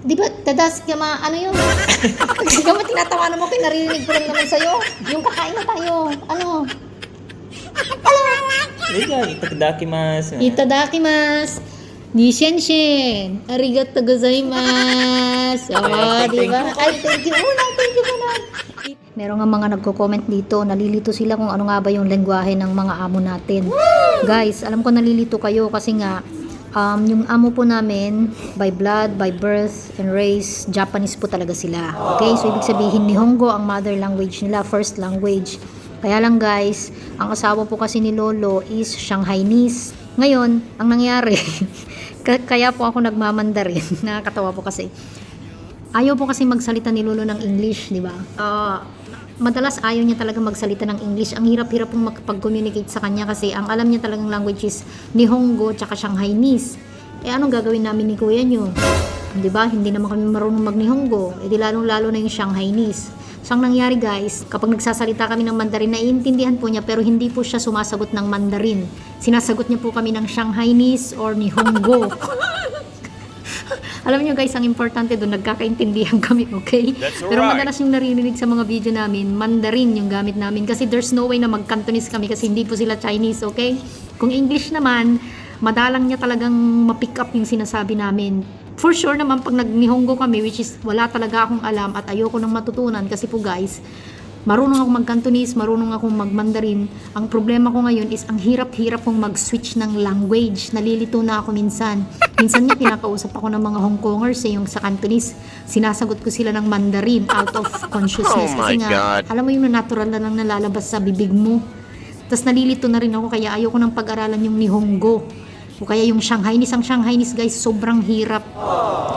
Di ba, tadas, kama, ano yun? Di ka mo tinatawanan mo, narinig ko lang naman sa'yo. Yung kakain na tayo. Ano? Itadakimasu. Itadakimasu. Nishenshin. Arigatou gozaimasu. Oh, di ba? Ay, thank you muna. Thank you muna. Meron nga mga nagko-comment dito, nalilito sila kung ano nga ba yung lengguwahe ng mga amo natin. Guys, alam ko nalilito kayo kasi nga, yung amo po namin, by blood, by birth, and race, Japanese po talaga sila. Okay? So, ibig sabihin, Nihongo ang mother language nila, first language. Kaya lang guys, ang asawa po kasi ni Lolo is Shanghainese. Ngayon, ang nangyari, kaya po ako nagmamandarin. Nakakatawa po kasi. Ayaw po kasi magsalita ni Lolo ng English, di ba? Madalas ayaw niya talaga magsalita ng English. Ang hirap-hirap pong makapag-communicate sa kanya kasi ang alam niya talagang language is Nihongo tsaka Shanghainese. Eh anong gagawin namin ni kuya niyo? 'Di ba? Hindi naman kami marunong mag-Nihongo. Eh di lalong-lalo na yung Shanghainese. So ang nangyari guys, kapag nagsasalita kami ng Mandarin, naiintindihan po niya pero hindi po siya sumasagot ng Mandarin. Sinasagot niya po kami ng Shanghainese or Nihongo. Alam niyo guys, ang importante doon, nagkakaintindihan kami, okay? Pero madalas yung naririnig sa mga video namin, Mandarin yung gamit namin. Kasi there's no way na mag-Cantonese kami kasi hindi po sila Chinese, okay? Kung English naman, madalang niya talagang ma-pick up yung sinasabi namin. For sure naman, pag nag-Nihongo kami, which is wala talaga akong alam at ayoko nang matutunan kasi po guys, marunong ako mag-Cantonese, marunong akong mag-Mandarin. Ang problema ko ngayon is ang hirap-hirap kong mag-switch ng language. Nalilito na ako minsan. Minsan nga kinakausap ako ng mga Hong Kongers yung sa Cantonese. Sinasagot ko sila ng Mandarin out of consciousness. Kasi nga, alam mo yung natural na lang nalalabas sa bibig mo. Tapos nalilito na rin ako kaya ayoko nang pag-aralan yung Nihongo. O kaya yung Shanghainese. Ang Shanghainese guys, sobrang hirap.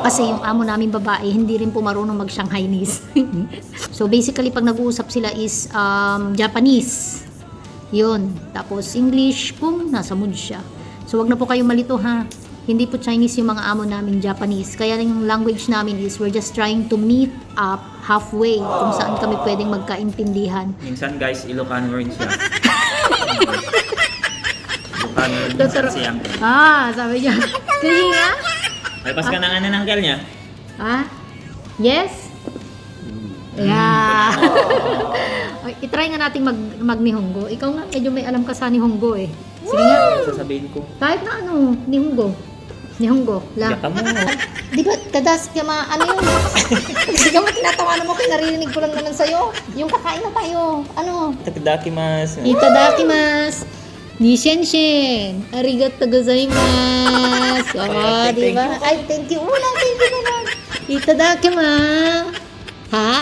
Kasi yung amo namin babae, hindi rin po marunong mag-Shanghainese. So basically, pag nag-uusap sila is Japanese. Yun. Tapos English kung nasa mood siya. So wag na po kayong malito ha. Hindi po Chinese yung mga amo namin, Japanese. Kaya yung language namin is we're just trying to meet up halfway kung saan kami pwedeng magkaintindihan. Minsan guys, Ilocano rin siya. Ilocano rin minsan siyang. Sabi niya. Sige nga. Alpas ka ng uncle niya? Yes? Yeah. I-try nga natin mag-Nihongo. Ikaw nga, medyo may alam ka sa Nihongo eh. Sige nga. Sasabihin ko. Kahit na ano, Nihongo lang. Yaka mo. Di ba, tadas, kama, ano yun? Di ka mo tinatawanan mo, narinig ko lang naman sa'yo. Yung kakain na tayo. Ano? Itadakimasu. Itadakimasu. Nishenshin. Arigatou gozaimasu. Oh, di ba? Ay, thank you muna. Thank you muna. Itadakimasu. Ha?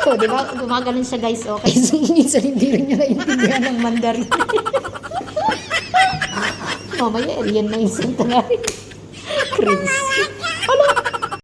O, di ba? Gumagalan siya guys. Okay, so minsan hindi rin niya naintindihan ng Mandarin. Mamaya, alien na yung santa na rin. Crazy. Ano?